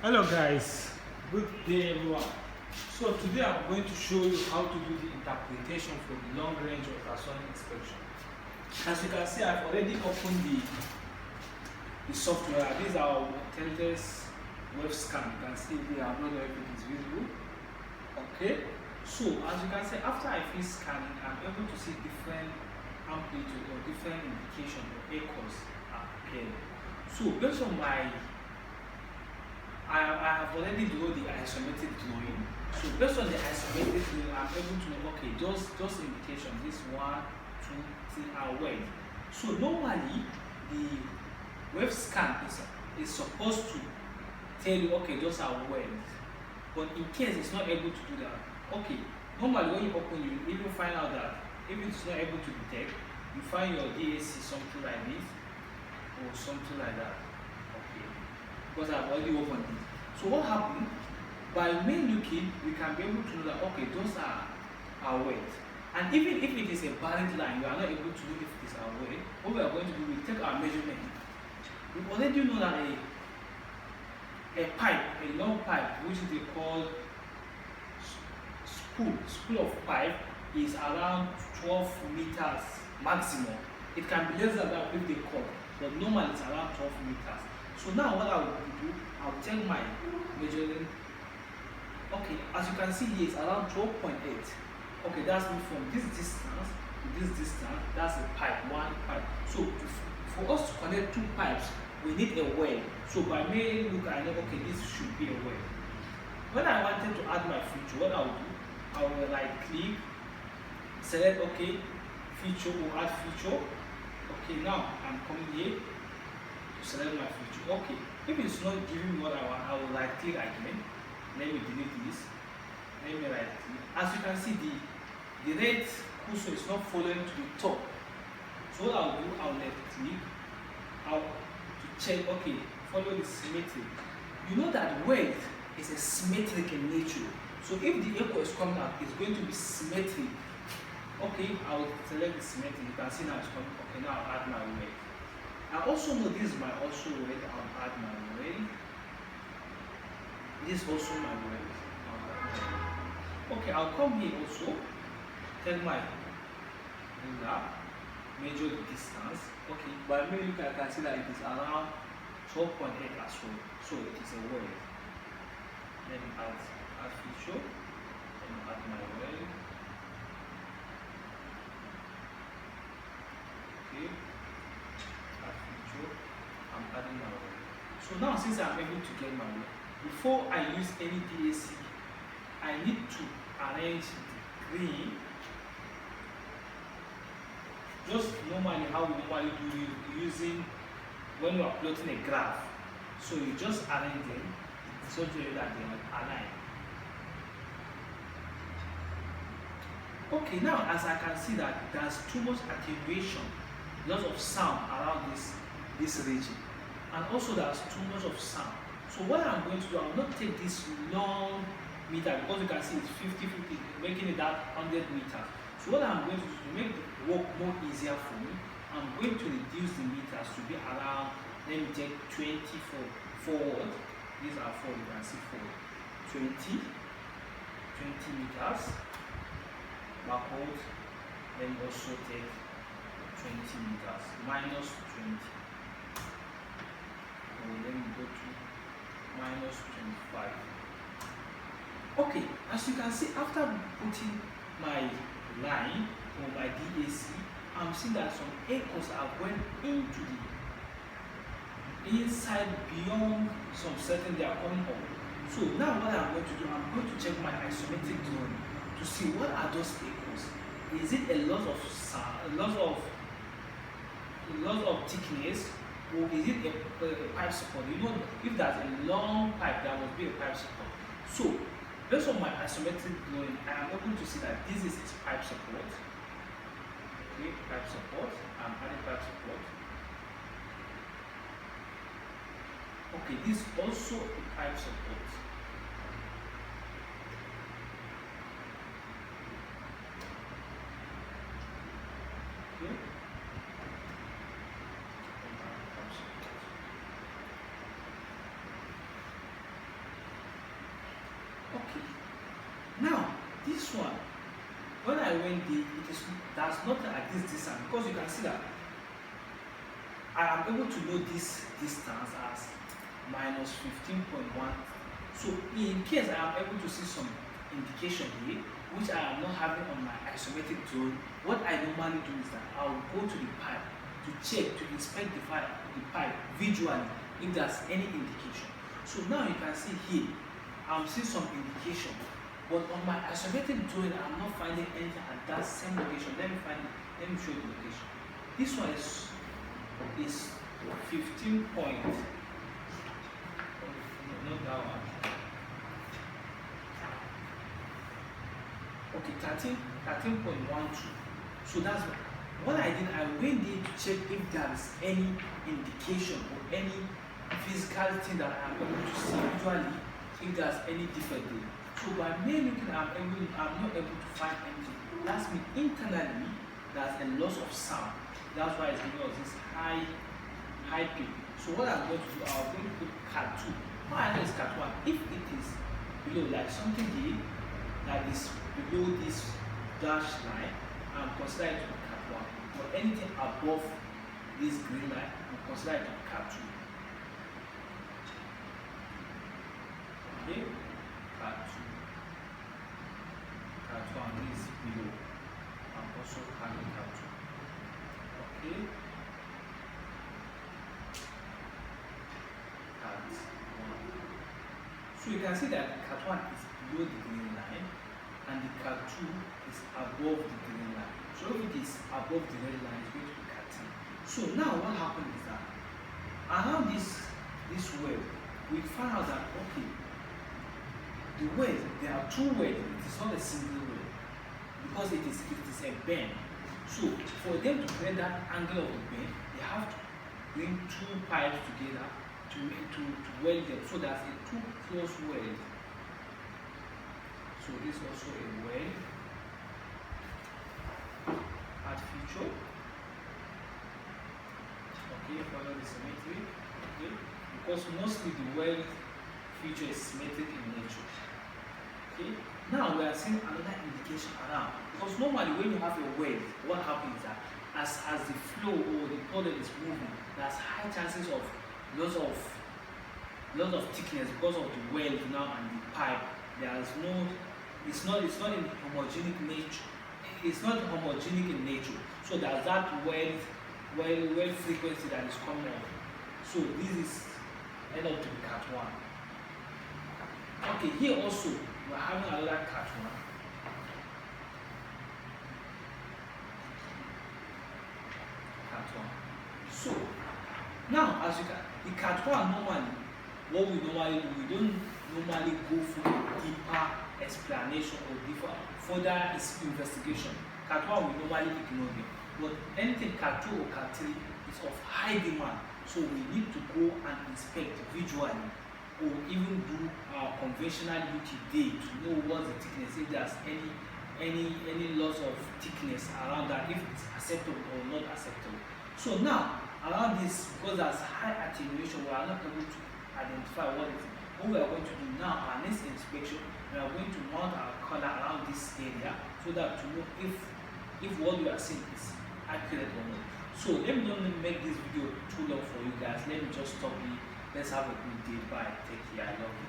Hello guys, good day everyone. So today I'm going to show you how to do the interpretation for the long range ultrasonic inspection. As you can see, I've already opened the software. These are our Tentes web scan. You can see here, I don't know if it is visible. Okay, so as you can see, after I finish scanning, I'm able to see different amplitude or different indication or echoes appearing. So based on my I have already drawn the isometric drawing. So based on the isometric drawing, I'm able to know, okay, those indications, this 1, 2, 3 are weld. So normally the web scan is supposed to tell you, okay, those are weld. But in case it's not able to do that, okay, normally when you open, you even find out that if it's not able to detect, you find your DAC something like this or something like that. Because I've already opened it. So what happened? By main looking, we can be able to know that okay, those are weld. And even if it is a buried line, you are not able to know if it is our weld. What we are going to do, we take our measurement. We already know that a pipe, a long pipe, which they call spool of pipe, is around 12 meters maximum. It can be less than that if they cut, but normally it's around 12 meters. So now what I will do, I'll take my measuring. Okay, as you can see here, it's around 12.8. Okay, that's me from this distance to this distance. That's a pipe, one pipe. So for us to connect two pipes, we need a weld. So by me look, I know, okay, this should be a weld. When I wanted to add my feature, what I will do, I will right click, select okay, feature or add feature. Okay, now I'm coming here. Select my feature. Okay, if it's not giving me what I want, I will right click again. Let me delete this. Let me right click. As you can see, the red cursor is not following to the top. So what I'll do, I'll left click. To check. Okay, follow the symmetry. You know that weld is a symmetric in nature. So if the echo is coming out, it's going to be symmetric. Okay, I will select the symmetry. You can see now it's coming. Okay, now I'll add my weld. I also know this is my also weld. I'll add my weld. This is also my weld. Okay, I'll come here also. Take my ruler, measure the distance. Okay, by me look, I can see that it is around 12.8 as well. So it is a weld. Let me add feature. Let me add my weld. Okay. I'm adding my weld. So now since I'm able to get my weld, before I use any DAC, I need to arrange the green just normally how we normally do it using when you are plotting a graph. So you just arrange them so that they are aligned. Okay, now as I can see that there's too much attenuation, lots of sound around this region, and also there's too much of sound. So what I'm going to do, I will not take this long meter because you can see it's 50-50, making it that 100 meters. So what I'm going to do to make the work more easier for me, I'm going to reduce the meters to be around, let me take 20 forward. These are forward, you can see forward. 20 meters backward, then also take 20 meters minus 20. Let me go to minus 25. Okay, as you can see, after putting my line or my DAC, I'm seeing that some echoes are going into the inside beyond some certain they are coming up. So now what I'm going to do, I'm going to check my isometric drawing to see what are those echoes. Is it a lot of sound, a lot of thickness, or is it a pipe support? You know, if there's a long pipe, there must be a pipe support. So, based on my isometric drawing, I am able to see that this is its pipe support. Okay, pipe support. I'm adding pipe support. Okay, this is also a pipe support. Okay. this one, when I went there, there's nothing at this distance, because you can see that I am able to know this distance as minus 15.1. So in case I am able to see some indication here, which I am not having on my isometric drone, what I normally do is that I will go to the pipe to check, to inspect the pipe visually if there's any indication. So now you can see here, I'm seeing some indication, but on my isometric drone, I'm not finding anything at that same location. Let me show you the location. This one is 15 point. Not that one. Okay, 13.12. So that's what I did. I went there to check if there is any indication or any physical thing that I'm able to see visually, if there's any defect there. So by me looking, I'm not able to find anything. That's means internally there's a loss of sound. That's why it's giving us this high peak. So what I'm going to do, I'm going to put cat 2. What I know is cat 1. If it is below, like something here that is below this dash line, I'm considering it to be cat 1. But anything above this green line, I'm considering it to be cat 2. Okay, cat 2. Cat 1 is below. I'm also having cat 2. Okay. Cat 1. So you can see that cat 1 is below the green line and the cat 2 is above the green line. So if it is above the red line, it's going to be cat 3. So now what happened is that around this weld, we found out that okay, the weld, there are two welds, it is not a single weld because it is a bend. So for them to create that angle of the bend, they have to bring two pipes together to weld them. So that's a two close weld. So this is also a weld add feature. Okay, follow the symmetry. Okay, because mostly the weld feature is symmetric in nature. Okay, now we are seeing another indication around, because normally when you have a weld, what happens is that as the flow or the product is moving, there's high chances of loss of thickness because of the weld now and the pipe. There's no, it's not in homogenic nature. It's not homogenic in nature. So there's that weld frequency that is coming up. So this is end up to be cat 1. Okay, here also we're having another cat 1. Cat 1. So now as you can, the cat 1 normally, what we normally do, we don't normally go for deeper explanation or further investigation. Cat 1 we normally ignore them. But anything cat 2 or cat 3 is of high demand. So we need to go and inspect visually or even do our conventional UT day to know what's the thickness, if there's any loss of thickness around that, if it's acceptable or not acceptable. So now around this, because there's high attenuation, we are not able to identify what it is. What we are going to do now, our next inspection, we are going to mount our collar around this area so that to know if what we are seeing is accurate or not. So let me not make this video too long for you guys. Let me just stop here. Let's have a good day. Bye. Take care. I love you.